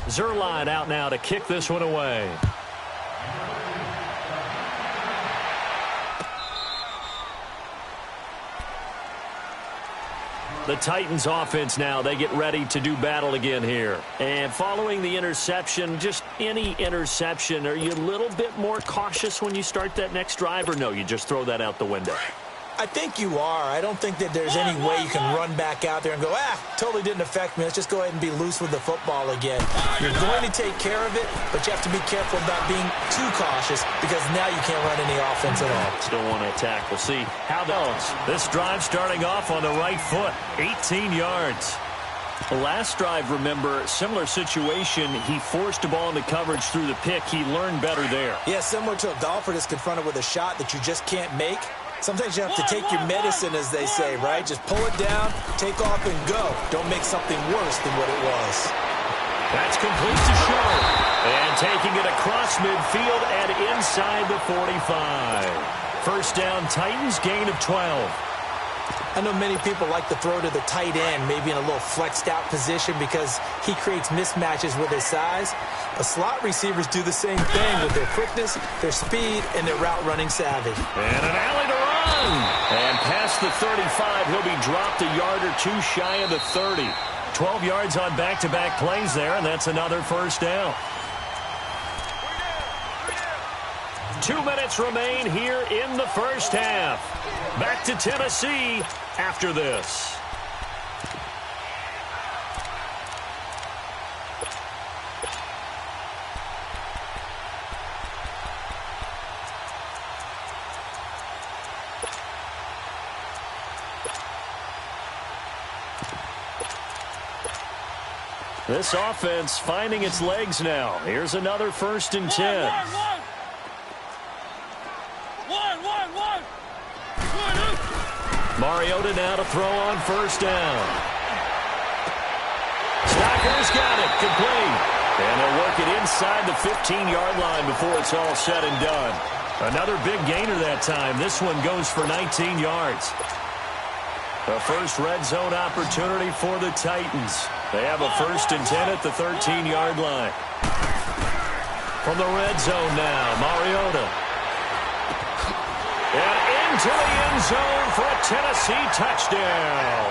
Zerline out now to kick this one away. The Titans offense now, they get ready to do battle again here. And following the interception, just any interception, are you a little bit more cautious when you start that next drive, or no, you just throw that out the window? I think you are. I don't think that there's any way you can run back out there and go, totally didn't affect me. Let's just go ahead and be loose with the football again. You're going to take care of it, but you have to be careful about being too cautious because now you can't run any offense at all. Still want to attack. We'll see how that goes. This drive starting off on the right foot, 18 yards. The last drive, remember, similar situation. He forced the ball into coverage through the pick. He learned better there. Yeah, similar to a golfer that's confronted with a shot that you just can't make. Sometimes you have to take your medicine, as they say, right? Just pull it down, take off, and go. Don't make something worse than what it was. That's complete to Show. And taking it across midfield and inside the 45. First down, Titans, gain of 12. I know many people like to throw to the tight end, maybe in a little flexed out position because he creates mismatches with his size. But slot receivers do the same thing with their quickness, their speed, and their route running savvy. And an alley to run. And past the 35, he'll be dropped a yard or two shy of the 30. 12 yards on back-to-back plays there, and that's another first down. 2 minutes remain here in the first half. Back to Tennessee after this. This offense finding its legs now. Here's another 1st and 10. Mariota now to throw on first down. Stocker's got it, complete. And they'll work it inside the 15-yard line before it's all said and done. Another big gainer that time. This one goes for 19 yards. The first red zone opportunity for the Titans. They have a 1st and 10 at the 13-yard line. From the red zone now, Mariota. And into the end zone for a Tennessee touchdown.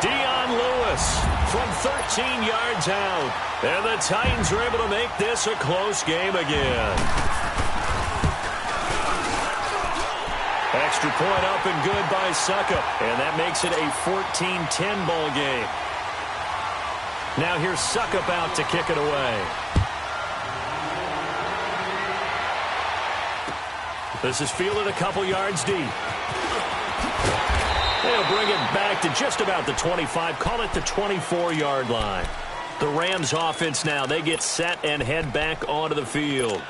Dion Lewis from 13 yards out. And the Titans are able to make this a close game again. Extra point up and good by Suckup. And that makes it a 14-10 ball game. Now here's Suckup out to kick it away. This is fielded a couple yards deep. They'll bring it back to just about the 25. Call it the 24-yard line. The Rams offense now, they get set and head back onto the field.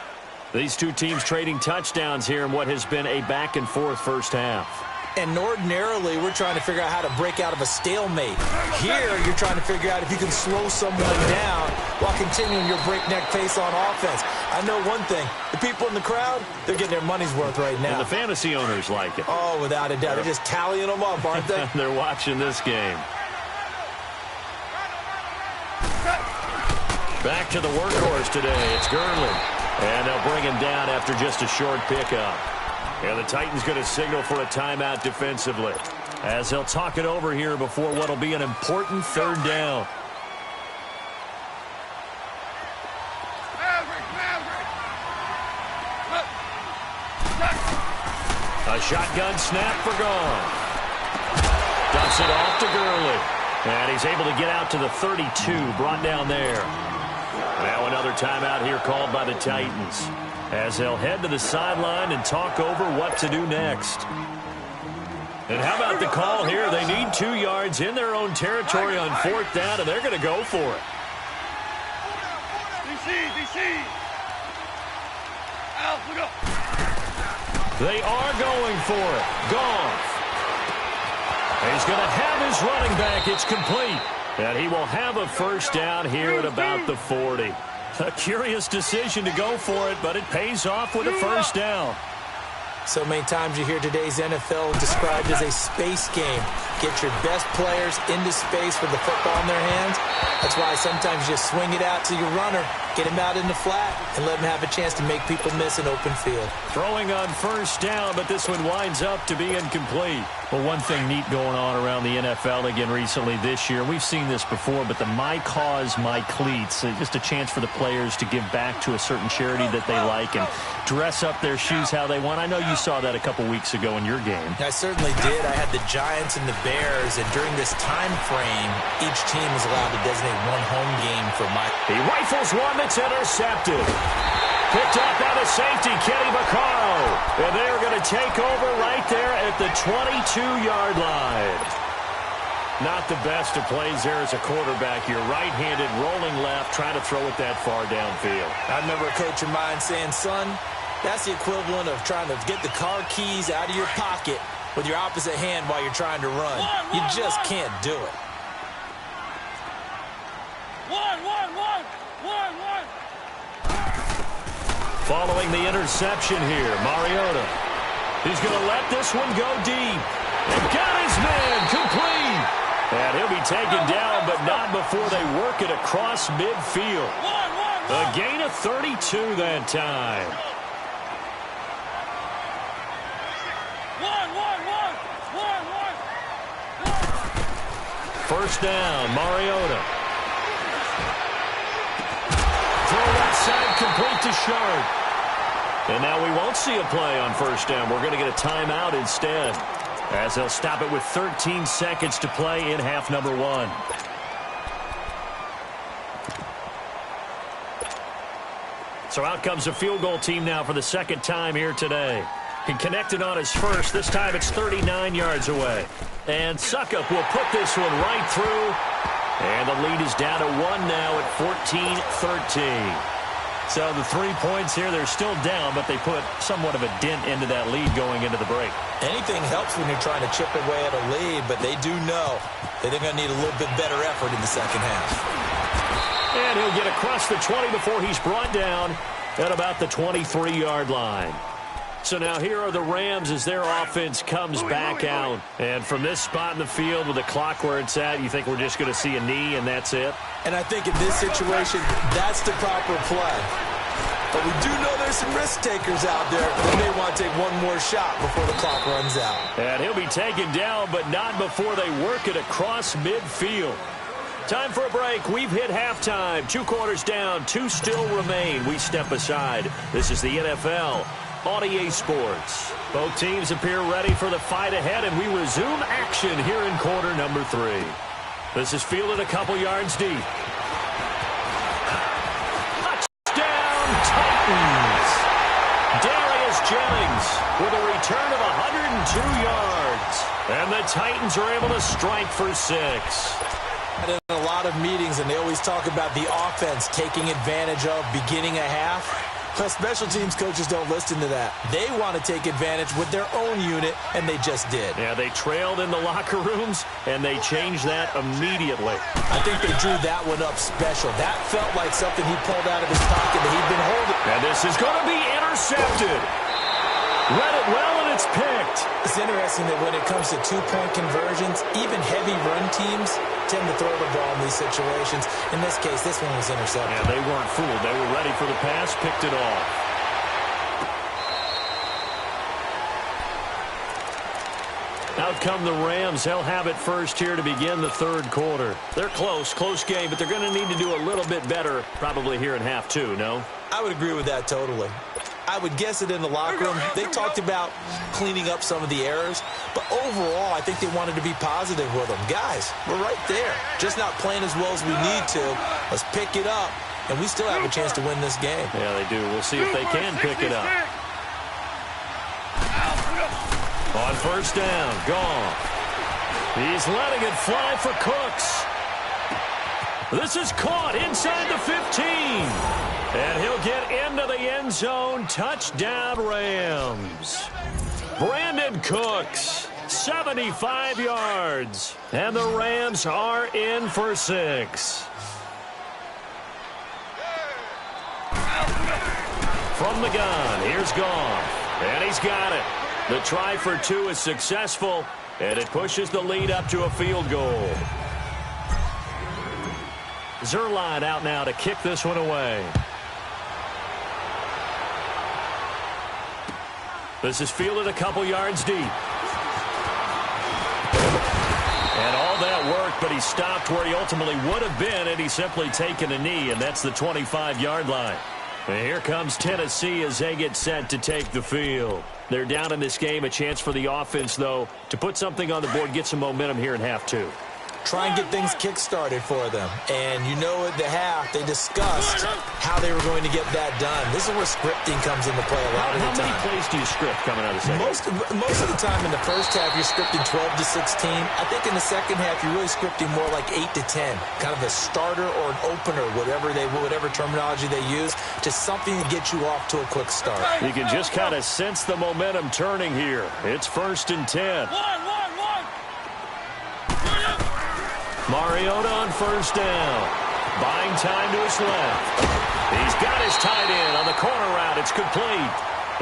These two teams trading touchdowns here in what has been a back-and-forth first half. And ordinarily, we're trying to figure out how to break out of a stalemate. Here, you're trying to figure out if you can slow someone down while continuing your breakneck pace on offense. I know one thing. The people in the crowd, they're getting their money's worth right now. And the fantasy owners like it. Oh, without a doubt. They're just tallying them up, aren't they? They're watching this game. Back to the workhorse today. It's Gurley. And they'll bring him down after just a short pickup. And the Titans going to signal for a timeout defensively as they'll talk it over here before what will be an important 3rd down. A shotgun snap for Gone. Dumps it off to Gurley. And he's able to get out to the 32, brought down there. Now another timeout here called by the Titans as they'll head to the sideline and talk over what to do next. And how about the call here? They need 2 yards in their own territory on 4th down, and they're going to go for it. They are going for it. Goff. He's going to have his running back. It's complete. And he will have a first down here at about the 40. A curious decision to go for it, but it pays off with a first down. So many times you hear today's NFL described as a space game. Get your best players into space with the football in their hands. That's why sometimes you just swing it out to your runner, get him out in the flat, and let him have a chance to make people miss an open field. Throwing on first down, but this one winds up to be incomplete. Well, one thing neat going on around the NFL again recently this year, we've seen this before, but the My Cause, My Cleats, just a chance for the players to give back to a certain charity that they like and dress up their shoes how they want. I know you saw that a couple weeks ago in your game. I certainly did. I had the Giants and the Bears, and during this time frame, each team was allowed to designate one home game for my... He rifles one that's intercepted. Picked up by the safety, kb411563's. And they're going to take over right there at the 22-yard line. Not the best of plays there as a quarterback. You're right-handed, rolling left, trying to throw it that far downfield. I remember a coach of mine saying, son, that's the equivalent of trying to get the car keys out of your pocket with your opposite hand while you're trying to run. You just can't do it. Following the interception here, Mariota. He's going to let this one go deep. And got his man complete. And he'll be taken down, but not before they work it across midfield. A gain of 32 that time. First down, Mariota. Throw right side, complete to Sharp. And now we won't see a play on first down. We're going to get a timeout instead, as they'll stop it with 13 seconds to play in half number one. So out comes the field goal team now for the second time here today. He connected on his first. This time it's 39 yards away. And Suckup will put this one right through. And the lead is down to one now at 14-13. So the 3 points here, they're still down, but they put somewhat of a dent into that lead going into the break. Anything helps when you're trying to chip away at a lead, but they do know that they're going to need a little bit better effort in the second half. And he'll get across the 20 before he's brought down at about the 23-yard line. So now here are the Rams as their offense comes back out. And from this spot in the field with the clock where it's at, you think we're just going to see a knee and that's it? And I think in this situation, that's the proper play. But we do know there's some risk takers out there that may want to take one more shot before the clock runs out. And he'll be taken down, but not before they work it across midfield. Time for a break. We've hit halftime. 2 quarters down, 2 still remain. We step aside. This is the NFL on EA Sports. Both teams appear ready for the fight ahead, and we resume action here in quarter number 3. This is fielded a couple yards deep. Touchdown, Titans! Darius Jennings with a return of 102 yards. And the Titans are able to strike for 6. In a lot of meetings, and they always talk about the offense taking advantage of beginning a half. But special teams coaches don't listen to that. They want to take advantage with their own unit, and they just did. Yeah, they trailed in the locker rooms, and they changed that immediately. I think they drew that one up special. That felt like something he pulled out of his pocket that he'd been holding. And this is going to be intercepted. Read it well, and it's picked. It's interesting that when it comes to 2-point conversions, even heavy run teams tend to throw the ball in these situations. In this case, this one was intercepted. Yeah, they weren't fooled. They were ready for the pass, picked it off. Out come the Rams. They'll have it first here to begin the third quarter. They're close game, but they're going to need to do a little bit better probably here in half 2, no? I would agree with that totally. I would guess it in the locker room. They talked about cleaning up some of the errors, but overall, I think they wanted to be positive with them. Guys, we're right there. Just not playing as well as we need to. Let's pick it up, and we still have a chance to win this game. Yeah, they do. We'll see if they can pick it up. On first down, gone. He's letting it fly for Cooks. This is caught inside the 15. And he'll get into the end zone. Touchdown, Rams. Brandon Cooks, 75 yards. And the Rams are in for 6. From the gun, here's Goff. And he's got it. The try for two is successful, and it pushes the lead up to a field goal. Zerline out now to kick this one away. This is fielded a couple yards deep. And all that worked, but he stopped where he ultimately would have been had he simply taken a knee, and that's the 25-yard line. And here comes Tennessee as they get set to take the field. They're down in this game. A chance for the offense, though, to put something on the board, get some momentum here in half two. Try and get things kick-started for them. And you know at the half, they discussed how they were going to get that done. This is where scripting comes into play a lot of the time. How many plays do you script coming out of the second? Most of the time in the first half, you're scripting 12 to 16. I think in the second half, you're really scripting more like 8 to 10. Kind of a starter or an opener, whatever terminology they use, just something to get you off to a quick start. You can just kind of sense the momentum turning here. It's 1st and 10. Mariota on 1st down. Buying time to his left. He's got his tight end on the corner route. It's complete.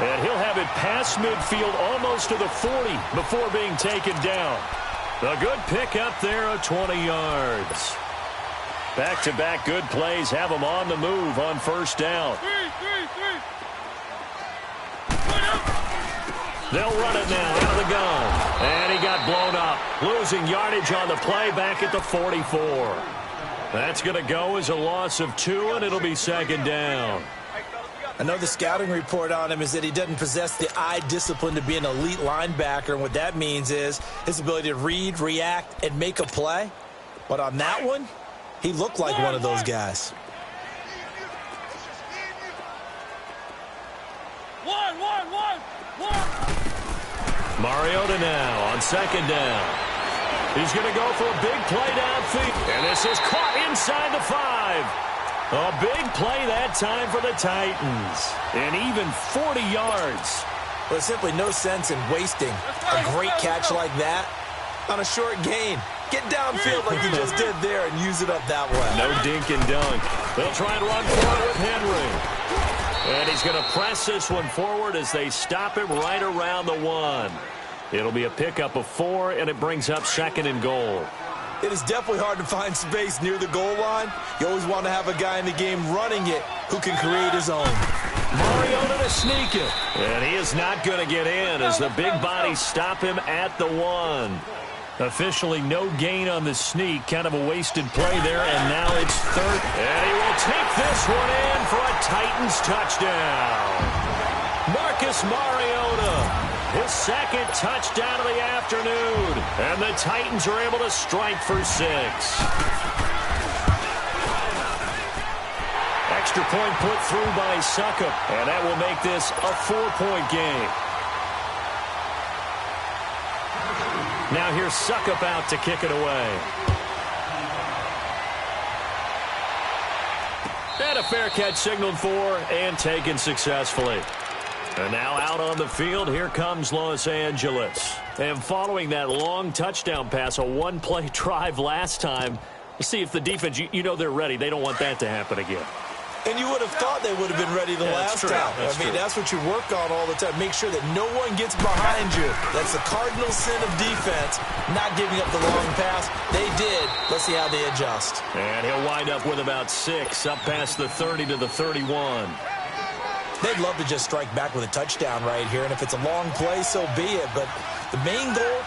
And he'll have it past midfield almost to the 40 before being taken down. A good pick up there of 20 yards. Back-to-back good plays have him on the move on 1st down. They'll run it now out of the gun. And he got blown up. Losing yardage on the play back at the 44. That's going to go as a loss of 2, and it'll be 2nd down. I know the scouting report on him is that he doesn't possess the eye discipline to be an elite linebacker, and what that means is his ability to read, react, and make a play. But on that one, he looked like one of those guys. Mariota now on 2nd down. He's going to go for a big play downfield. And this is caught inside the 5. A big play that time for the Titans. And even 40 yards. There's simply no sense in wasting a great catch like that on a short gain. Get downfield like you just did there and use it up that way. No dink and dunk. They'll try and run for it with Henry. And he's going to press this one forward as they stop him right around the 1. It'll be a pickup of 4, and it brings up 2nd and goal. It is definitely hard to find space near the goal line. You always want to have a guy in the game running it who can create his own. Mariota to sneak it. And he is not going to get in as the big bodies stop him at the 1. Officially no gain on the sneak. Kind of a wasted play there, and now it's 3rd. And he will take this one in for a Titans touchdown. Marcus Mariota, his 2nd touchdown of the afternoon. And the Titans are able to strike for 6. Extra point put through by Succop, and that will make this a 4-point game. Now here's Succop out to kick it away. And a fair catch signaled for and taken successfully. And now out on the field, here comes Los Angeles. And following that long touchdown pass, a 1-play drive last time, we'll see if the defense, you know they're ready. They don't want that to happen again. And you would have thought they would have been ready the last time. That's what you work on all the time. Make sure that no one gets behind you. That's the cardinal sin of defense, not giving up the long pass. They did. Let's see how they adjust. And he'll wind up with about 6, up past the 30 to the 31. They'd love to just strike back with a touchdown right here, and if it's a long play, so be it. But the main goal,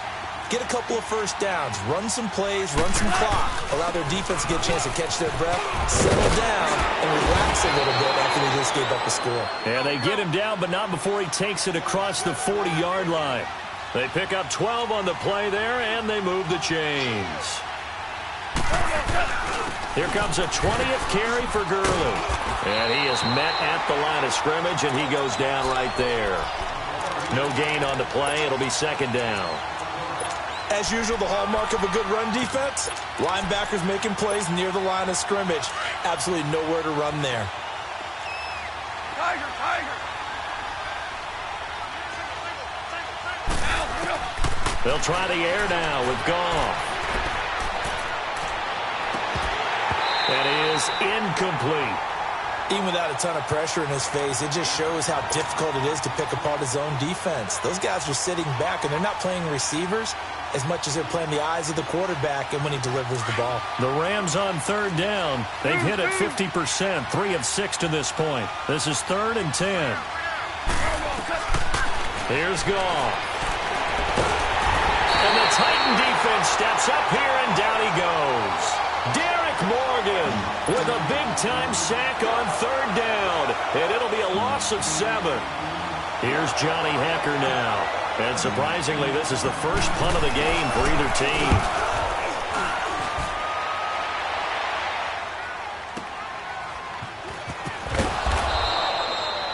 get a couple of 1st downs, run some plays, run some clock, allow their defense to get a chance to catch their breath, settle down, and relax a little bit after they just gave up the score. And they get him down, but not before he takes it across the 40-yard line. They pick up 12 on the play there, and they move the chains. Here comes a 20th carry for Gurley. And he is met at the line of scrimmage, and he goes down right there. No gain on the play. It'll be 2nd down. As usual, the hallmark of a good run defense, linebackers making plays near the line of scrimmage. Absolutely nowhere to run there. They'll try the air now with Goff. That is incomplete. Even without a ton of pressure in his face, it just shows how difficult it is to pick apart his own defense. Those guys are sitting back, and they're not playing receivers as much as they're playing the eyes of the quarterback and when he delivers the ball. The Rams on third down. They've hit it 50%, 3 of 6 to this point. This is 3rd and 10. Here's Goff. And the Titan defense steps up here, and down he goes. Derek Morgan with a big-time sack on 3rd down, and it'll be a loss of 7. Here's Johnny Hecker now. And surprisingly, this is the first punt of the game for either team.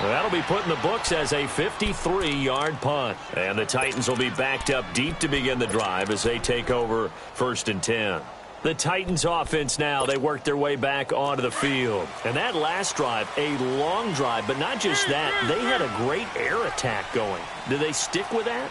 That'll be put in the books as a 53-yard punt. And the Titans will be backed up deep to begin the drive as they take over 1st and 10. The Titans offense now, they work their way back onto the field. And that last drive, a long drive, but not just that, they had a great air attack going. Do they stick with that?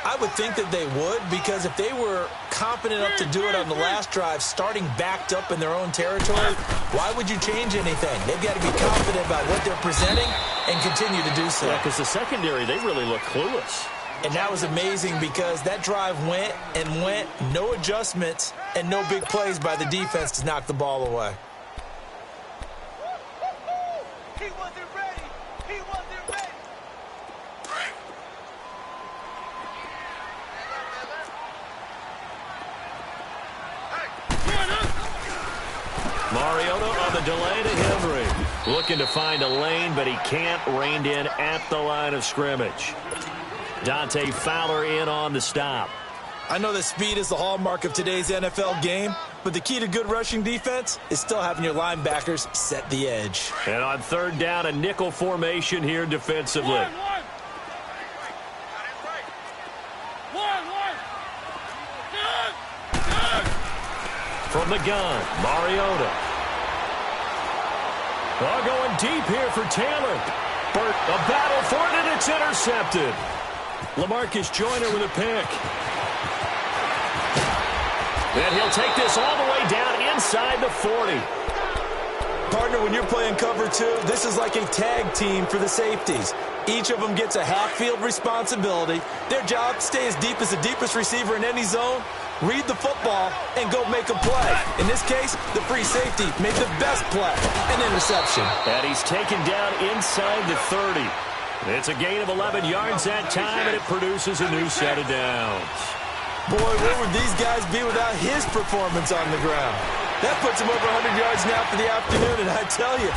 I would think that they would, because if they were confident enough to do it on the last drive, starting backed up in their own territory, why would you change anything? They've got to be confident about what they're presenting and continue to do so. Yeah, because the secondary, they really look clueless. And that was amazing because that drive went and went, no adjustments, and no big plays by the defense to knock the ball away. He wasn't ready. He wasn't ready. Mariota on the delay to Henry. Looking to find a lane, but he can't. Reined in at the line of scrimmage. Dante Fowler in on the stop. I know that speed is the hallmark of today's NFL game, but the key to good rushing defense is still having your linebackers set the edge. And on 3rd down, a nickel formation here defensively. From the gun, Mariota. Going deep here for Taylor. A battle for it, and it's intercepted. LaMarcus Joyner with a pick. And he'll take this all the way down inside the 40. Partner, when you're playing cover 2, this is like a tag team for the safeties. Each of them gets a half-field responsibility. Their job, stay as deep as the deepest receiver in any zone, read the football, and go make a play. In this case, the free safety made the best play, an interception. And he's taken down inside the 30. It's a gain of 11 yards that time, and it produces a new set of downs. Boy, where would these guys be without his performance on the ground? That puts him over 100 yards now for the afternoon, and I tell you,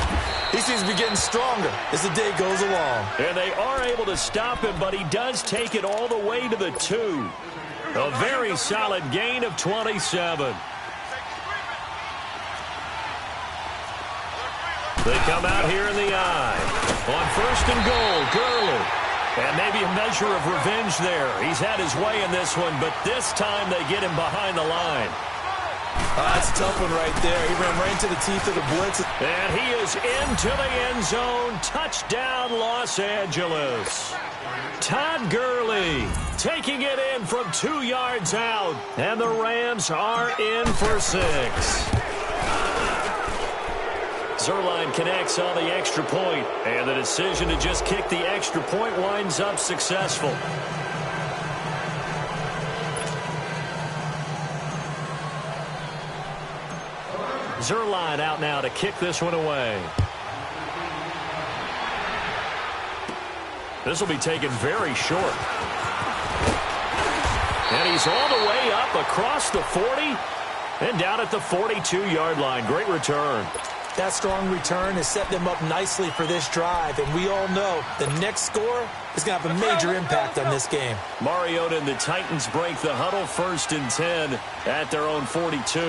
he seems to be getting stronger as the day goes along. And they are able to stop him, but he does take it all the way to the 2. A very solid gain of 27. They come out here in the eye. On 1st and goal, Gurley. And maybe a measure of revenge there. He's had his way in this one, but this time they get him behind the line. That's a tough one right there. He ran right into the teeth of the blitz. And he is into the end zone. Touchdown, Los Angeles. Todd Gurley taking it in from 2 yards out. And the Rams are in for 6. Zerline connects on the extra point, and the decision to just kick the extra point winds up successful. Zerline out now to kick this one away. This will be taken very short. And he's all the way up across the 40 and down at the 42-yard line. Great return. That strong return has set them up nicely for this drive, and we all know the next score is going to have a major impact on this game. Mariota and the Titans break the huddle 1st and 10 at their own 42.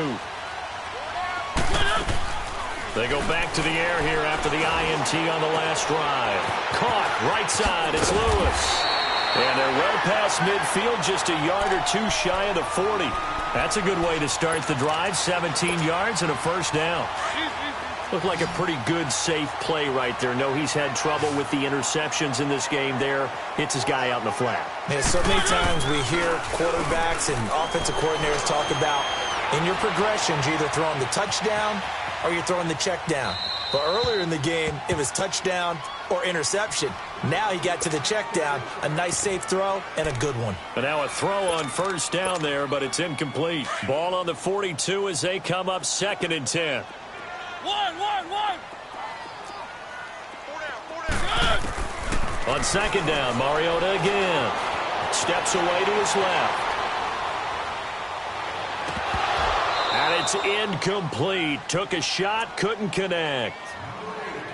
They go back to the air here after the INT on the last drive. Caught right side, it's Lewis. And they're well past midfield, just a yard or 2 shy of the 40. That's a good way to start the drive, 17 yards and a 1st down. Looked like a pretty good, safe play right there. No, he's had trouble with the interceptions in this game there. Hits his guy out in the flat. Yeah, so many times we hear quarterbacks and offensive coordinators talk about in your progressions, you're either throwing the touchdown or you're throwing the check down. But earlier in the game, it was touchdown or interception. Now he got to the check down, a nice safe throw, and a good one. And now a throw on first down there, but it's incomplete. Ball on the 42 as they come up 2nd and 10. One. On 2nd down, Mariota again. Steps away to his left. And it's incomplete. Took a shot, couldn't connect.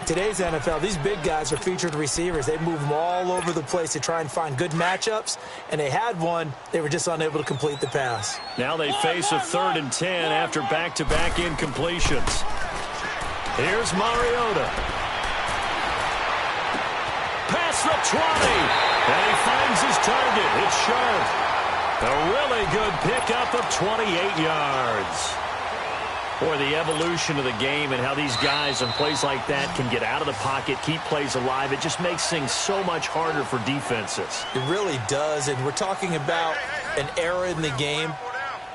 Today's NFL, these big guys are featured receivers. They move them all over the place to try and find good matchups, and they had one. They were just unable to complete the pass. Now they face a 3rd and 10 after back-to-back incompletions. Here's Mariota. Past the 20, and he finds his target. It's sharp. A really good pickup of 28 yards. Boy, the evolution of the game and how these guys and plays like that can get out of the pocket, keep plays alive, it just makes things so much harder for defenses. It really does, and we're talking about an era in the game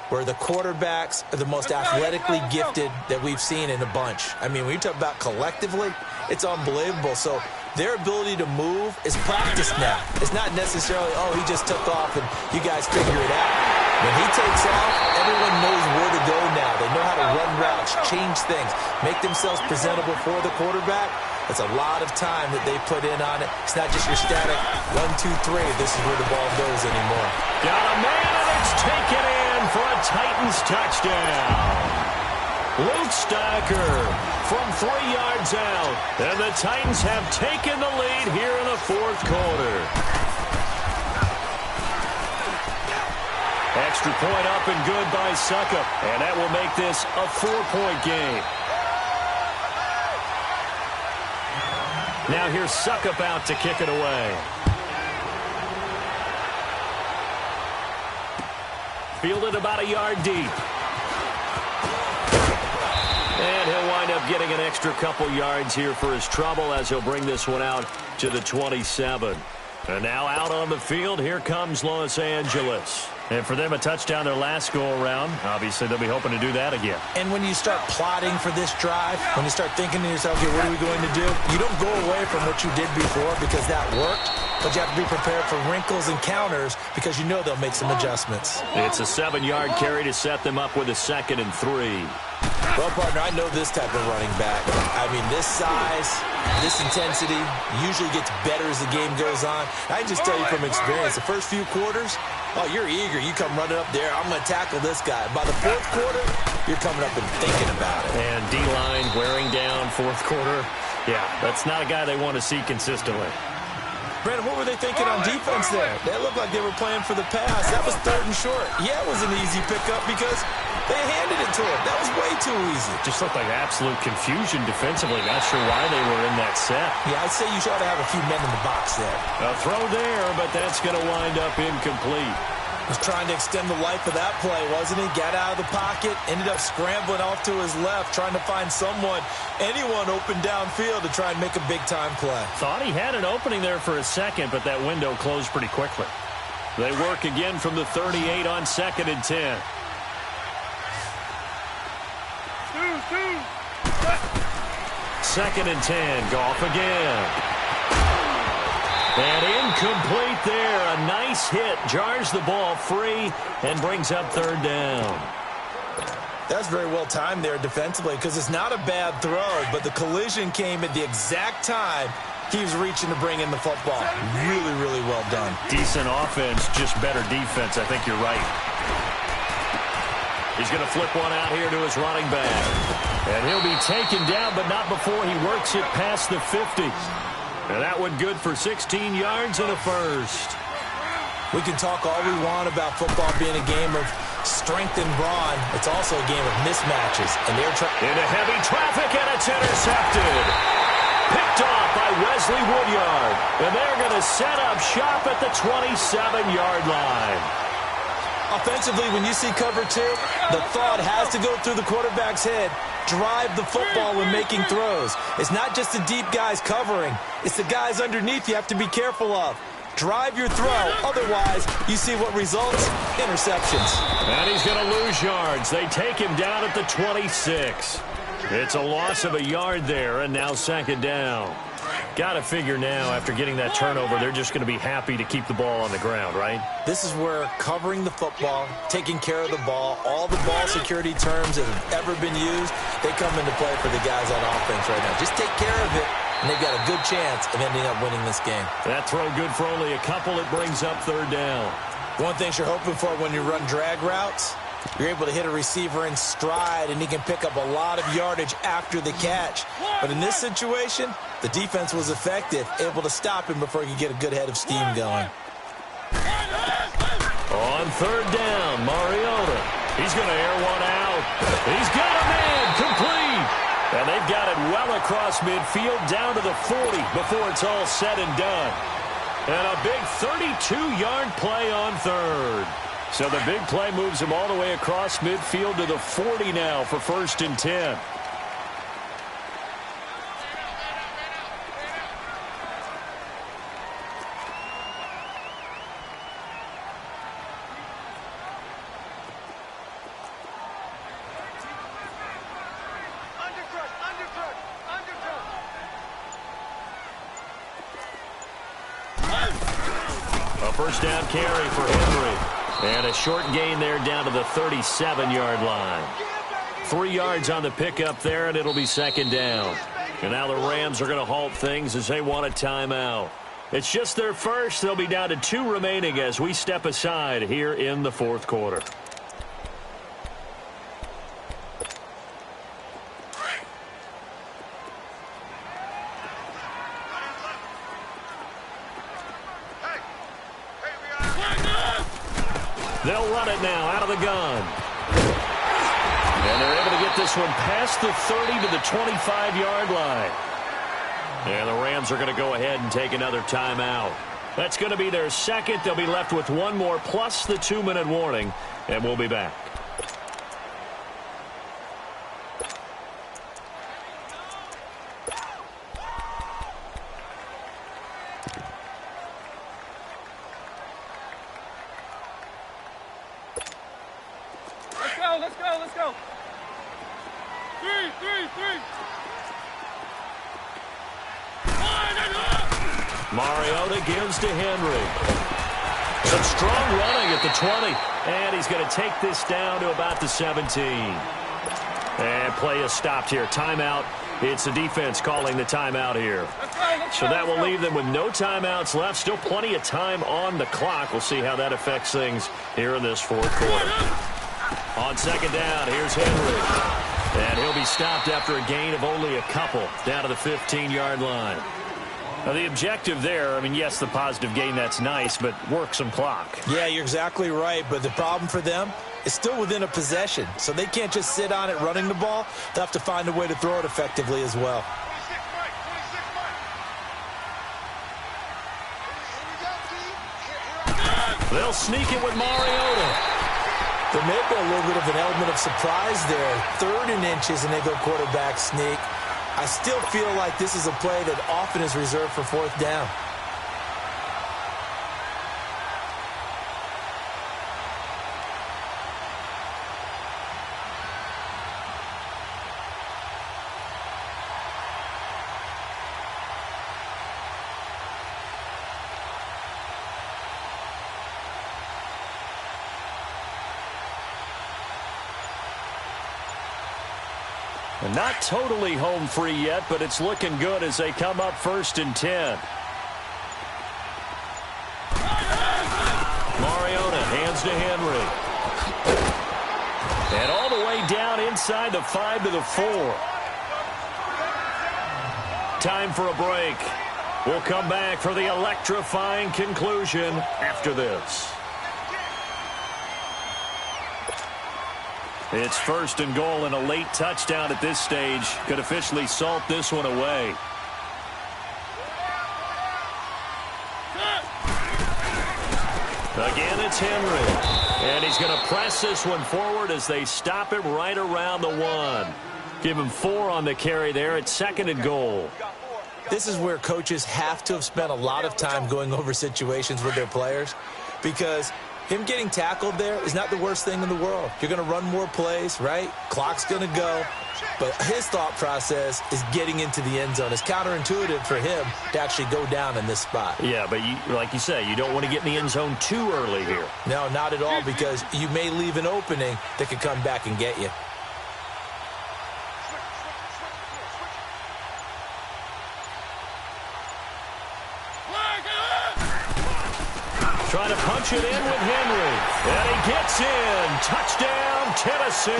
where the quarterbacks are the most athletically gifted that we've seen in a bunch. I mean, when you talk about collectively, it's unbelievable. So their ability to move is practiced now. It's not necessarily, oh, he just took off and you guys figure it out. When he takes off, everyone knows where to go now. They know how to run routes, change things, make themselves presentable for the quarterback. That's a lot of time that they put in on it. It's not just your static 1, 2, 3. This is where the ball goes anymore. Got a man, and it's taken in for a Titans touchdown. Luke Stacker from 3 yards out. And the Titans have taken the lead here in the 4th quarter. Extra point up and good by Suckup. And that will make this a 4-point game. Now here's Suckup out to kick it away. Fielded about a yard deep. And he'll wind up getting an extra couple yards here for his trouble as he'll bring this one out to the 27. And now out on the field, here comes Los Angeles. And for them, a touchdown their last go-around. Obviously, they'll be hoping to do that again. And when you start plotting for this drive, when you start thinking to yourself, okay, what are we going to do? You don't go away from what you did before because that worked, but you have to be prepared for wrinkles and counters because you know they'll make some adjustments. It's a 7-yard carry to set them up with a 2nd and 3. Well, partner, I know this type of running back. I mean, this size, this intensity usually gets better as the game goes on. I can just tell you from experience, the first few quarters, oh, you're eager. You come running up there. I'm going to tackle this guy. By the 4th quarter, you're coming up and thinking about it. And D-line wearing down 4th quarter. Yeah, that's not a guy they want to see consistently. Brandon, what were they thinking on defense there? They looked like they were playing for the pass. That was 3rd and short. Yeah, it was an easy pickup because they handed it to him. That was way too easy. Just looked like absolute confusion defensively. Not sure why they were in that set. Yeah, I'd say you ought to have a few men in the box there. A throw there, but that's going to wind up incomplete. Was trying to extend the life of that play, wasn't he? Got out of the pocket, ended up scrambling off to his left, trying to find anyone open downfield to try and make a big-time play. Thought he had an opening there for a second, but that window closed pretty quickly. They work again from the 38 on 2nd and 10. 2nd and 10, Goff again. And incomplete there. A nice hit. Jars the ball free and brings up 3rd down. That's very well timed there defensively because it's not a bad throw, but the collision came at the exact time he was reaching to bring in the football. Really, really well done. Decent offense, just better defense. I think you're right. He's going to flip one out here to his running back. And he'll be taken down, but not before he works it past the 50. And that one good for 16 yards and a first. We can talk all we want about football being a game of strength and brawn. It's also a game of mismatches. And they're into heavy traffic, and it's intercepted. Picked off by Wesley Woodyard. And they're going to set up shop at the 27-yard line. Offensively, when you see cover 2, the thought has to go through the quarterback's head. Drive the football when making throws. It's not just the deep guys covering. It's the guys underneath you have to be careful of. Drive your throw. Otherwise, you see what results? Interceptions. And he's going to lose yards. They take him down at the 26. It's a loss of a yard there, and now second down. Got to figure now, after getting that turnover, they're just going to be happy to keep the ball on the ground, right? This is where covering the football, taking care of the ball, all the ball security terms that have ever been used, they come into play for the guys on offense right now. Just take care of it, and they've got a good chance of ending up winning this game. That throw good for only a couple. It brings up third down. One thing you're hoping for when you run drag routes, you're able to hit a receiver in stride, and he can pick up a lot of yardage after the catch. But in this situation, the defense was effective, able to stop him before he could get a good head of steam going. On third down, Mariota. He's going to air one out. He's got a man complete. And they've got it well across midfield down to the 40 before it's all said and done. And a big 32-yard play on third. So the big play moves him all the way across midfield to the 40 now for 1st and 10. A first down carry for Henry. And a short gain there down to the 37-yard line. 3 yards on the pickup there, and it'll be second down. And now the Rams are going to halt things as they want a timeout. It's just their first. They'll be down to 2 remaining as we step aside here in the fourth quarter. They'll run it now out of the gun. And they're able to get this one past the 30 to the 25-yard line. And the Rams are going to go ahead and take another timeout. That's going to be their second. They'll be left with one more plus the 2-minute warning. And we'll be back. Let's go. 3. Mariota gives to Henry. Some strong running at the 20. And he's going to take this down to about the 17. And play is stopped here. Timeout. It's the defense calling the timeout here. So that will leave them with no timeouts left. Still plenty of time on the clock. We'll see how that affects things here in this fourth quarter. On second down, here's Henry. And he'll be stopped after a gain of only a couple down to the 15-yard line. Now, the objective there, I mean, yes, the positive gain, that's nice, but work some clock. Yeah, you're exactly right, but the problem for them is still within a possession, so they can't just sit on it running the ball. They'll have to find a way to throw it effectively as well. They'll sneak it with Mariota. There may be a little bit of an element of surprise there. 3rd and inches, and they go quarterback sneak. I still feel like this is a play that often is reserved for 4th down. And not totally home free yet, but it's looking good as they come up 1st and 10. Mariota hands to Henry. And all the way down inside the 5 to the 4. Time for a break. We'll come back for the electrifying conclusion after this. It's 1st and goal, and a late touchdown at this stage could officially salt this one away. Again, it's Henry. And he's going to press this one forward as they stop him right around the 1. Give him 4 on the carry there. It's 2nd and goal. This is where coaches have to have spent a lot of time going over situations with their players, because Him getting tackled there is not the worst thing in the world. You're going to run more plays, right? Clock's going to go. But his thought process is getting into the end zone. It's counterintuitive for him to actually go down in this spot. Yeah, but like you say, you don't want to get in the end zone too early here. No, not at all, because you may leave an opening that could come back and get you. Trying to punch it in with Henry. And he gets in. Touchdown, Tennessee.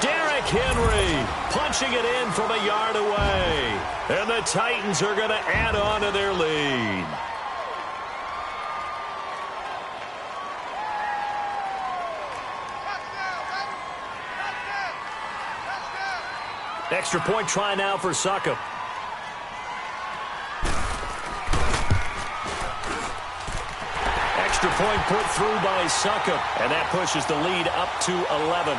Derrick Henry punching it in from a yard away. And the Titans are going to add on to their lead. Extra point try now for Succop. Extra point put through by Succop, and that pushes the lead up to 11.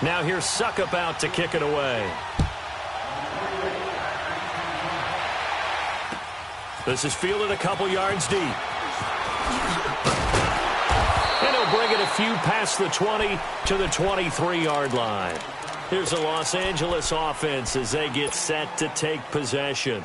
Now here's Succop out to kick it away. This is fielded a couple yards deep. And he'll bring it a few past the 20 to the 23-yard line. Here's the Los Angeles offense as they get set to take possession.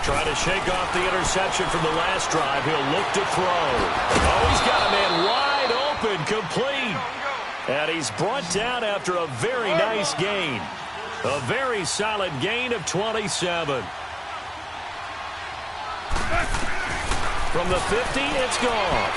Trying to shake off the interception from the last drive. He'll look to throw. Oh, he's got a man wide open, complete. And he's brought down after a very nice gain. A very solid gain of 27. From the 50, it's gone.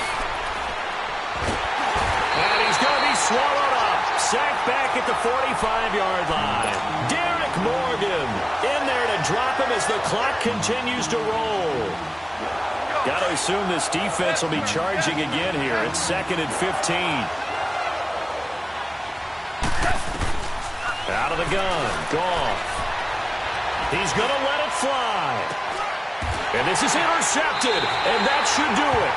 And he's going to be swallowed up. Sacked back at the 45-yard line. Derek Morgan in there to drop him as the clock continues to roll. Got to assume this defense will be charging again here. It's 2nd and 15. Out of the gun. Goff. He's going to let it fly. And this is intercepted. And that should do it.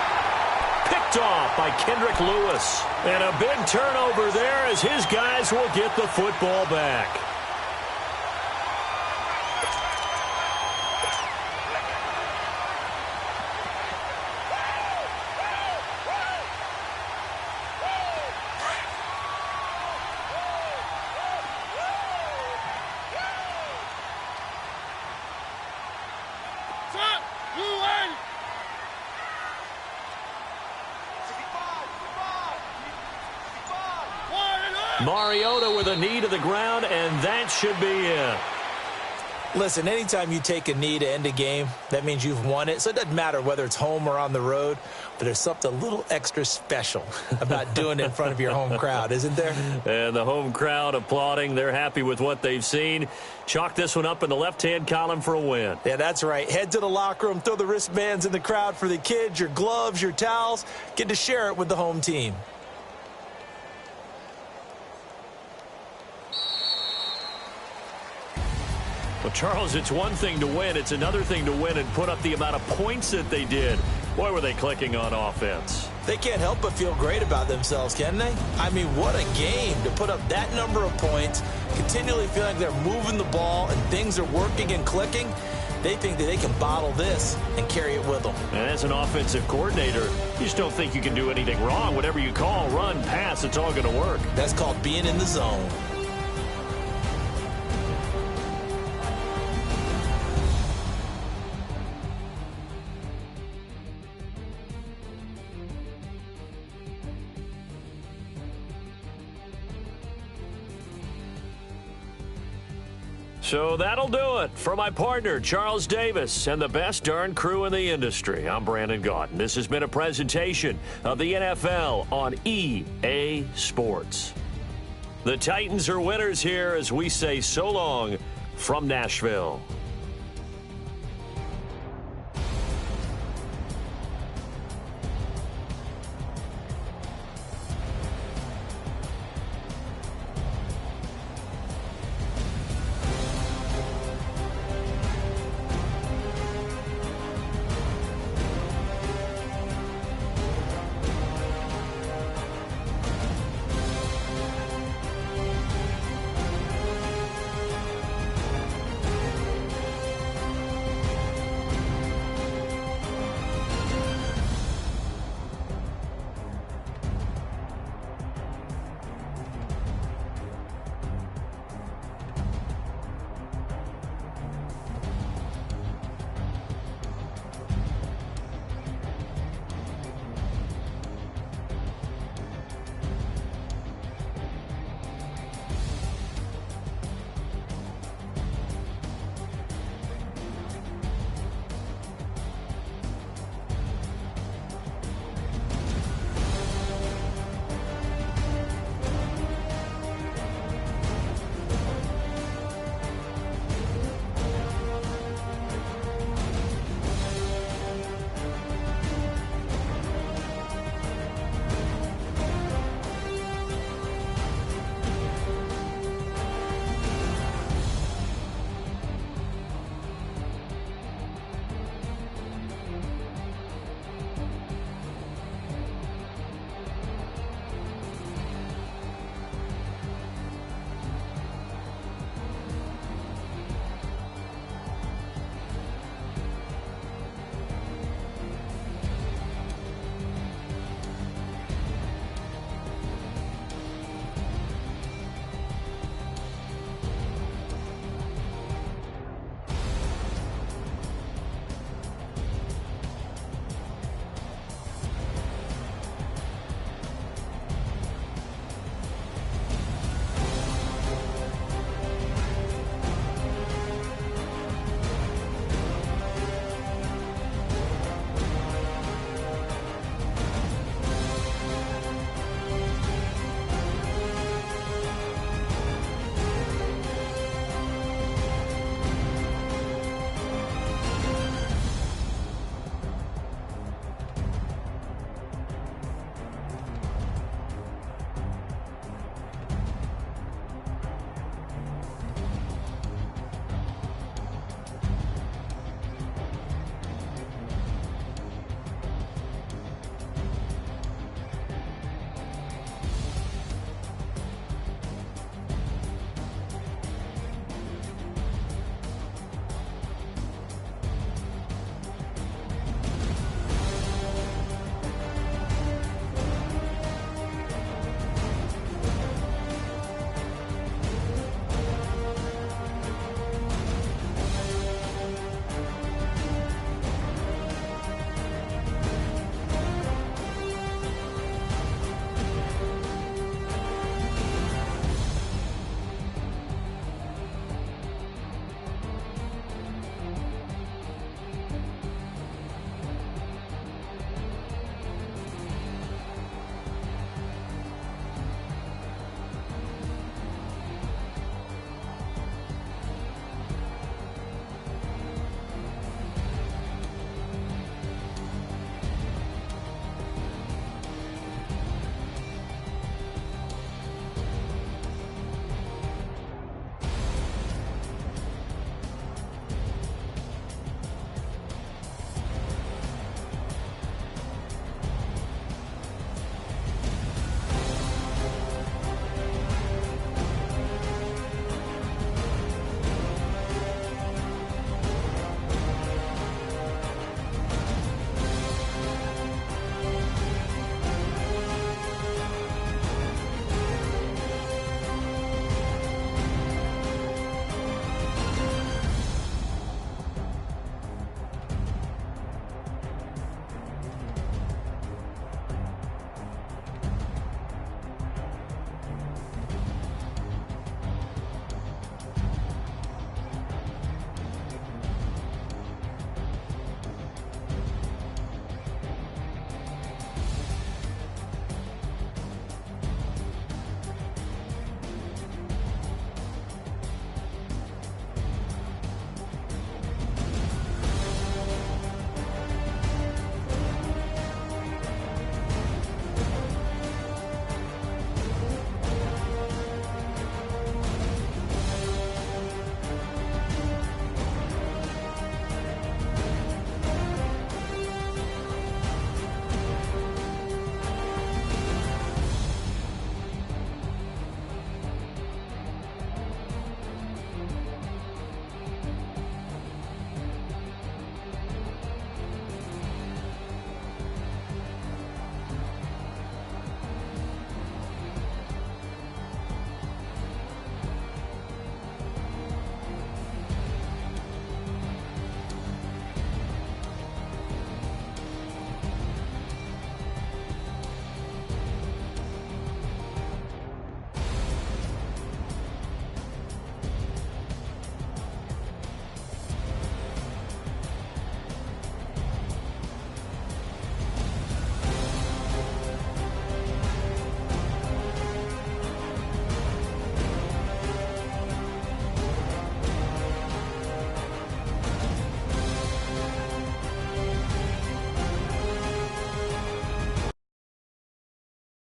Picked off by Kendrick Lewis. And a big turnover there as his guys will get the football back. Mariota with a knee to the ground, and that should be it. Listen, anytime you take a knee to end a game, that means you've won it. So it doesn't matter whether it's home or on the road, but there's something a little extra special about doing it in front of your home crowd, isn't there? And the home crowd applauding. They're happy with what they've seen. Chalk this one up in the left-hand column for a win. Yeah, that's right. Head to the locker room, throw the wristbands in the crowd for the kids, your gloves, your towels. Get to share it with the home team. Well, Charles, it's one thing to win. It's another thing to win and put up the amount of points that they did. Boy, were they clicking on offense. They can't help but feel great about themselves, can they? I mean, what a game to put up that number of points, continually feeling like they're moving the ball and things are working and clicking. They think that they can bottle this and carry it with them. And as an offensive coordinator, you just don't think you can do anything wrong. Whatever you call, run, pass, it's all going to work. That's called being in the zone. So that'll do it. For my partner, Charles Davis, and the best darn crew in the industry, I'm Brandon Gaudin. This has been a presentation of the NFL on EA Sports. The Titans are winners here as we say so long from Nashville.